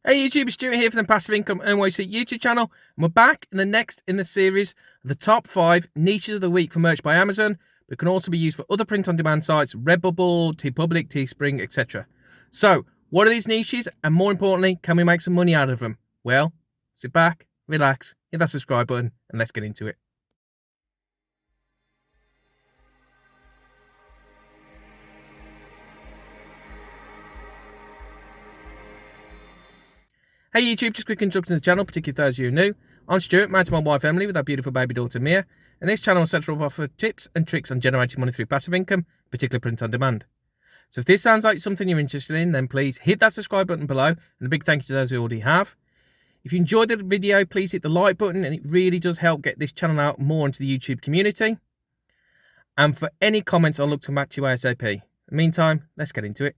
Hey YouTube, it's Stewart here from the Passive Income NYC YouTube channel, and we're back in the series of the top 5 niches of the week for merch by Amazon, but can also be used for other print-on-demand sites, Redbubble, TeePublic, Teespring, etc. So, what are these niches, and more importantly, can we make some money out of them? Well, sit back, relax, hit that subscribe button, and let's get into it. Hey YouTube, just quick introduction to the channel, particularly for those of you who are new. I'm Stuart, married to my wife Emily with our beautiful baby daughter Mia, and this channel is set to offer tips and tricks on generating money through passive income, particularly print on demand. So if this sounds like something you're interested in, then please hit that subscribe button below, and a big thank you to those who already have. If you enjoyed the video, please hit the like button, and it really does help get this channel out more into the YouTube community. And for any comments, I'll look to match you ASAP. In the meantime, let's get into it.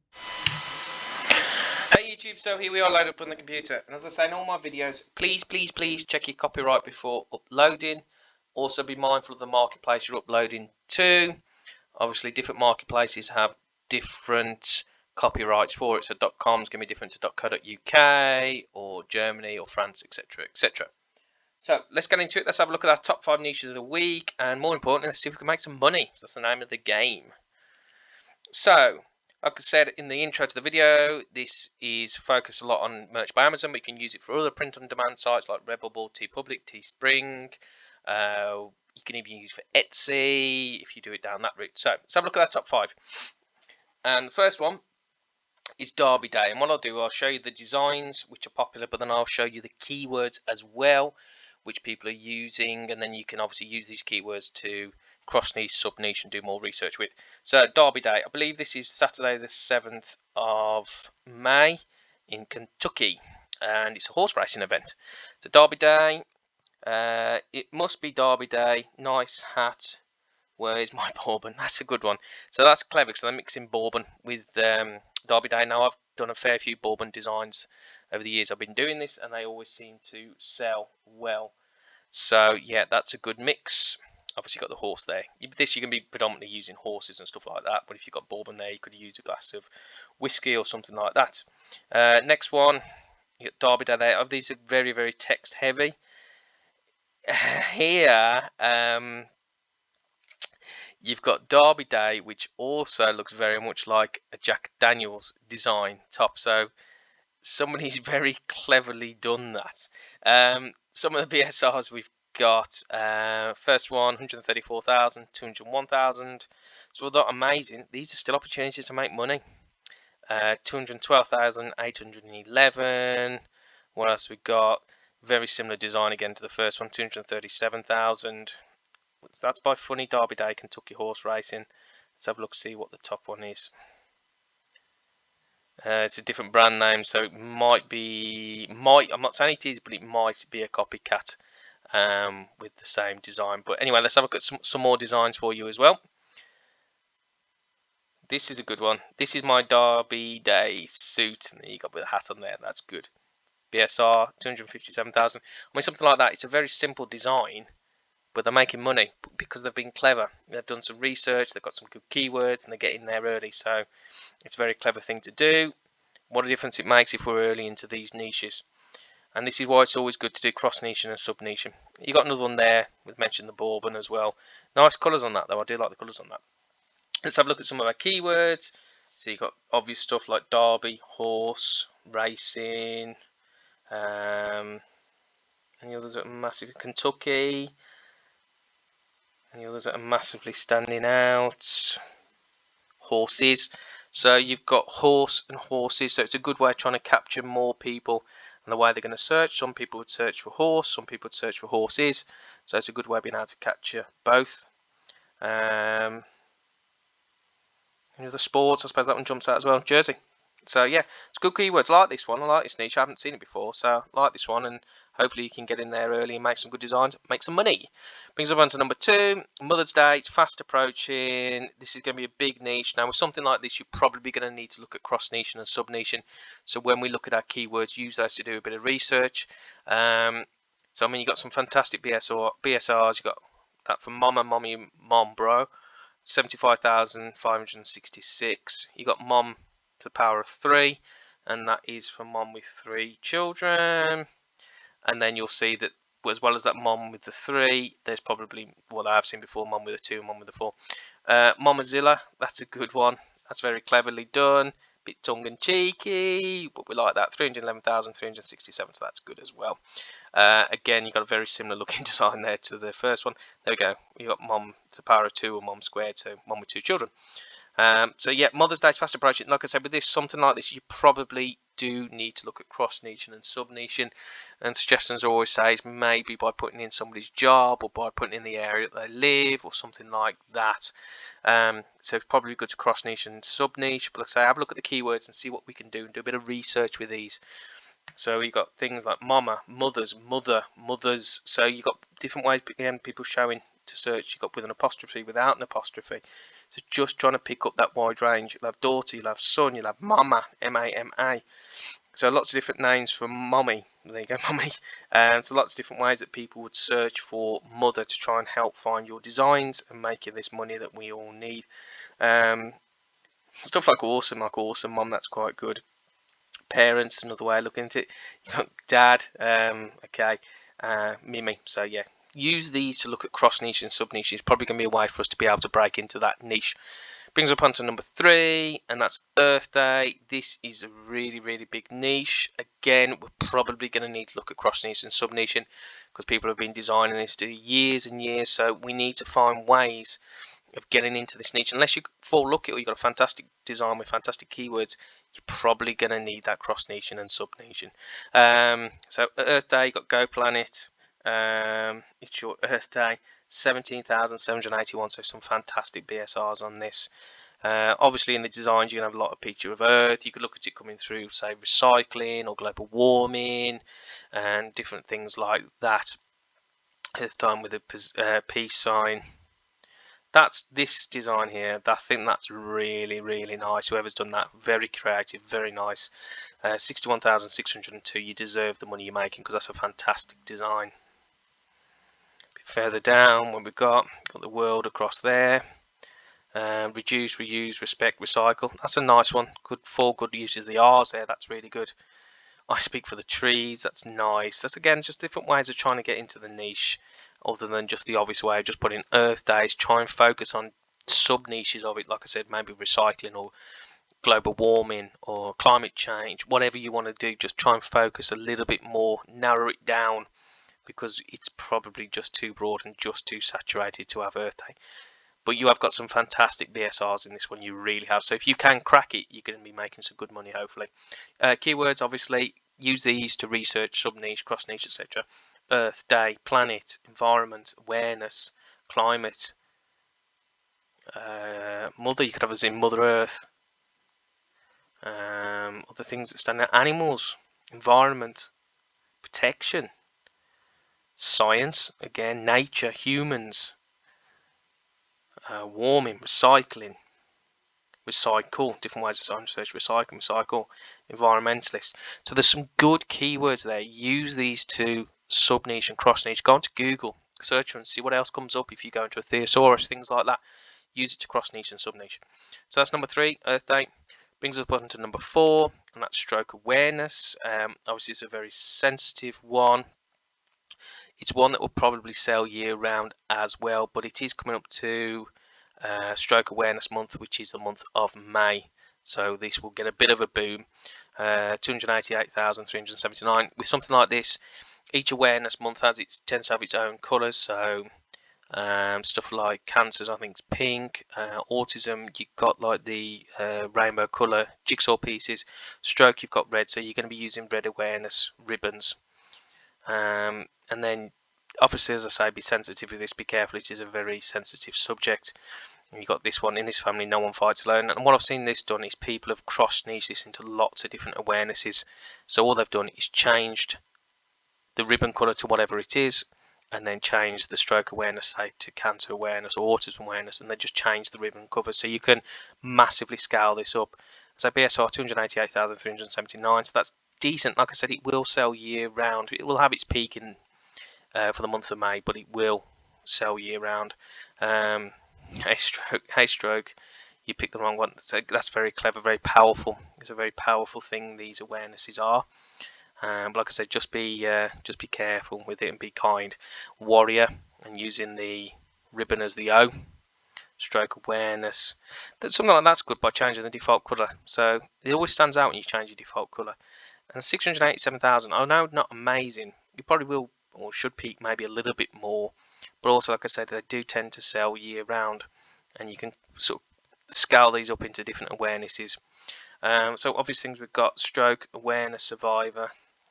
Hey YouTube, so here we are loaded up on the computer, and as I say in all my videos, please check your copyright before uploading. Also be mindful of the marketplace you're uploading to. Obviously different marketplaces have different copyrights for it, so .com is going to be different to .co.uk or Germany or France, etc, etc. So let's get into it. Let's have a look at our top 5 niches of the week, and more importantly, let's see if we can make some money. So that's the name of the game. So like I said in the intro to the video, this is focused a lot on merch by Amazon, but you can use it for other print-on-demand sites like Redbubble, TeePublic, Teespring. You can even use it for Etsy if you do it down that route. So let's have a look at our top 5. And the first one is Derby Day. And what I'll do, I'll show you the designs which are popular, but then I'll show you the keywords as well, which people are using. And then you can obviously use these keywords to cross niche, sub niche, and do more research with. So Derby Day, I believe this is Saturday the 7th of May in Kentucky, and it's a horse racing event. So Derby Day, it must be Derby Day. Nice hat. Where is my bourbon? That's a good one. So that's clever because they're mixing bourbon with Derby Day. Now I've done a fair few bourbon designs over the years I've been doing this, and they always seem to sell well. So yeah, that's a good mix. Obviously got the horse there. This you can be predominantly using horses and stuff like that, but if you've got bourbon there, you could use a glass of whiskey or something like that. Next one, you got Derby Day there. These are very text heavy. Here, you've got Derby Day, which also looks very much like a Jack Daniels design top. So somebody's very cleverly done that. Some of the BSRs we've got, first one 134,000, 201,000. So they're not amazing. These are still opportunities to make money. 212,811. What else we got? Very similar design again to the first one, 237,000. So that's by Funny Derby Day, Kentucky Horse Racing. Let's have a look, see what the top one is. It's a different brand name, so it might be, I'm not saying it is, but it might be a copycat with the same design. But anyway, let's have a look at some more designs for you as well. This is a good one. This is my Derby Day suit, and you got with a hat on there. That's good. BSR 257,000. I mean, something like that. It's a very simple design, but they're making money because they've been clever. They've done some research, they've got some good keywords, and they're getting there early. So it's a very clever thing to do. What a difference it makes if we're early into these niches. And this is why it's always good to do cross niche and sub niche. You got another one there. We've mentioned the bourbon as well. Nice colours on that though. I do like the colours on that. Let's have a look at some of our keywords. So you've got obvious stuff like Derby, horse, racing. Any others that are massive? Kentucky. Any others that are massively standing out? Horses. So you've got horse and horses. So it's a good way of trying to capture more people and the way they're going to search. Some people would search for horse, some people would search for horses. So it's a good way of being able to capture both. Any other sports? I suppose that one jumps out as well. Jersey. So yeah, it's good keywords. I like this one. I like this niche. I haven't seen it before, so I like this one, and hopefully you can get in there early and make some good designs, make some money. Brings us on to number 2, Mother's Day. It's fast approaching. This is going to be a big niche. Now with something like this, you're probably going to need to look at cross niche and sub niche. So when we look at our keywords, use those to do a bit of research. So I mean, you've got some fantastic BSRs. You've got that from Mom and Mommy Mom Bro, 75,566. You got Mom to the power of 3, and that is for mom with 3 children. And then you'll see that as well as that mom with the 3, there's probably what I've seen before, mom with a 2 and mom with a 4. Momazilla, that's a good one. That's very cleverly done, bit tongue-in-cheeky, but we like that. 311,367, so that's good as well. Again, you've got a very similar looking design there to the first one. There we go. You got mom to the power of 2 or mom squared, so mom with 2 children. So yeah, Mother's Day's fast approaching. Like I said, with this, something like this, you probably do need to look at cross-niching and sub-niching. And suggestions I always say is maybe by putting in somebody's job or by putting in the area that they live or something like that. So it's probably good to cross-niche and sub-niche. But like I say, have a look at the keywords and see what we can do and do a bit of research with these. So you've got things like mama, mothers, mother, mothers. So you've got different ways, again, people showing to search. You've got with an apostrophe, without an apostrophe. So just trying to pick up that wide range. You'll have daughter, you'll have son, you'll have mama, M-A-M-A. So lots of different names for mommy. There you go, mommy. So lots of different ways that people would search for mother to try and help find your designs and make you this money that we all need. Stuff like awesome mom, that's quite good. Parents, another way of looking at it. You got dad, okay, Mimi. So yeah, use these to look at cross niche and sub niche. It's probably going to be a way for us to be able to break into that niche. Brings up onto number 3, and that's Earth Day. This is a really, really big niche. Again, we're probably going to need to look at cross niche and sub niching because people have been designing this for years and years. So we need to find ways of getting into this niche. Unless you fall lucky or you've got a fantastic design with fantastic keywords, you're probably going to need that cross niching and sub niching. So Earth Day, you've got Go Planet. It's your Earth Day, 17,781. So some fantastic BSRs on this. Obviously in the designs you're going to have a lot of picture of Earth. You could look at it coming through, say, recycling or global warming and different things like that. Earth time with a peace sign. That's this design here. I think that's really, really nice. Whoever's done that, very creative, very nice. 61,602. You deserve the money you're making because that's a fantastic design. A bit further down, when we've got the world across there. Reduce, reuse, respect, recycle. That's a nice one. Good, 4 good uses of the R's there. That's really good. I speak for the trees. That's nice. That's again just different ways of trying to get into the niche, other than just the obvious way of just putting Earth Days. Try and focus on sub niches of it. Like I said, maybe recycling or global warming or climate change. Whatever you want to do, just try and focus a little bit more. Narrow it down because it's probably just too broad and just too saturated to have Earth Day. But you have got some fantastic BSRs in this one, you really have. So if you can crack it, you're going to be making some good money, hopefully. Keywords, obviously, use these to research sub-niche, cross-niche, etc. Earth, day, planet, environment, awareness, climate. Mother, you could have as in Mother Earth. Other things that stand out. Animals, environment, protection, science, again, nature, humans. Warming, recycling, recycle, different ways of saying search, recycle, environmentalist. So there's some good keywords there. Use these to sub niche and cross niche. Go onto Google, search and see what else comes up. If you go into a thesaurus, things like that, use it to cross niche and sub niche. So that's number 3, Earth Day. Brings us up to number 4, and that's stroke awareness. Obviously, it's a very sensitive one. It's one that will probably sell year round as well, but it is coming up to Stroke Awareness Month, which is the month of May. So this will get a bit of a boom. 288,379. With something like this, each awareness month tends to have its own colours. So stuff like cancers, I think it's pink. Autism, you've got like the rainbow colour jigsaw pieces. Stroke, you've got red. So you're going to be using red awareness ribbons. And then obviously, as I say, be sensitive with this, be careful, it is a very sensitive subject. You've got this one, in this family no one fights alone, and what I've seen this done is people have cross niched this into lots of different awarenesses. So all they've done is changed the ribbon colour to whatever it is, and then changed the stroke awareness, say, to cancer awareness or autism awareness, and they just changed the ribbon cover. So you can massively scale this up. So BSR 288,379, so that's decent. Like I said, it will sell year round. It will have its peak in for the month of May, but it will sell year round. Hey stroke, you pick the wrong one. So that's very clever, very powerful. It's a very powerful thing, these awarenesses are. But like I said, just be careful with it and be kind. Warrior, and using the ribbon as the O. Stroke awareness. Something like that's good by changing the default colour. So it always stands out when you change your default colour. And 687,000. I know, not amazing. You probably will or should peak maybe a little bit more. But also, like I said, they do tend to sell year round, and you can sort of scale these up into different awarenesses. So obvious things we've got: stroke awareness, survivor,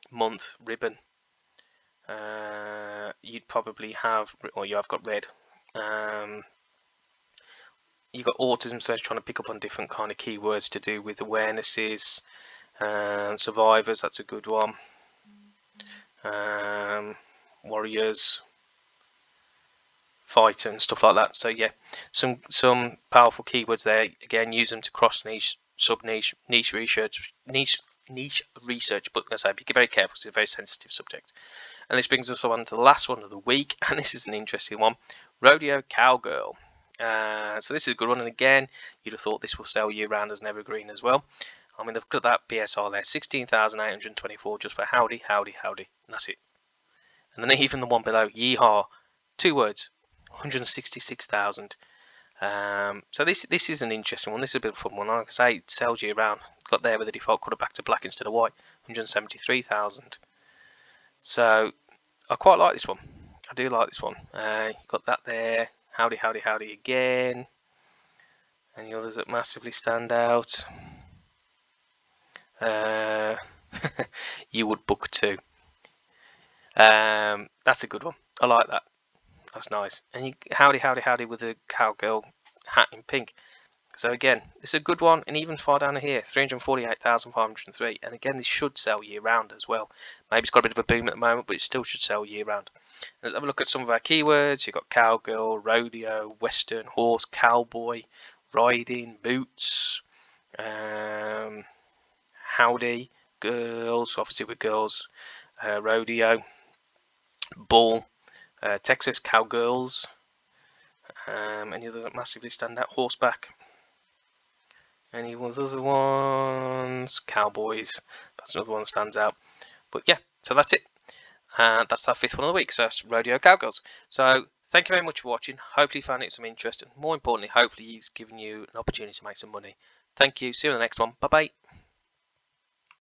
month, ribbon. You'd probably have, or you have got red. You've got autism, so trying to pick up on different kind of keywords to do with awarenesses. Survivors, that's a good one. Warriors, fighter, and stuff like that. So yeah, some powerful keywords there. Again, use them to cross niche, sub niche, niche research. But as I say, be very careful because it's a very sensitive subject. And this brings us on to the last one of the week, and this is an interesting one: rodeo cowgirl. So this is a good one, and again, you'd have thought this will sell year round as an evergreen as well. I mean, they've got that BSR there, 16,824 just for howdy, howdy, howdy, and that's it. And then even the one below, yeehaw, 2 words, 166,000. So this is an interesting one. This is a bit of a fun one. Like I say, it sells year round. Got there with the default colour back to black instead of white, 173,000. So I quite like this one. I do like this one. Got that there. Howdy, howdy, howdy again. Any others that massively stand out? You would book too. That's a good one. I like that. That's nice. And you, howdy, howdy, howdy with a cowgirl hat in pink. So again, it's a good one. And even far down here, 348,503. And again, this should sell year round as well. Maybe it's got a bit of a boom at the moment, but it still should sell year round. Let's have a look at some of our keywords. You've got cowgirl, rodeo, western, horse, cowboy, riding, boots, howdy, girls, obviously with girls, rodeo, bull, Texas cowgirls, any other that massively stand out, horseback, any other ones, cowboys, that's another one that stands out. But yeah, so that's it. That's our 5th one of the week, so that's rodeo cowgirls. So thank you very much for watching. Hopefully you found it some interest, and more importantly, hopefully it's given you an opportunity to make some money. Thank you. See you in the next one. Bye bye.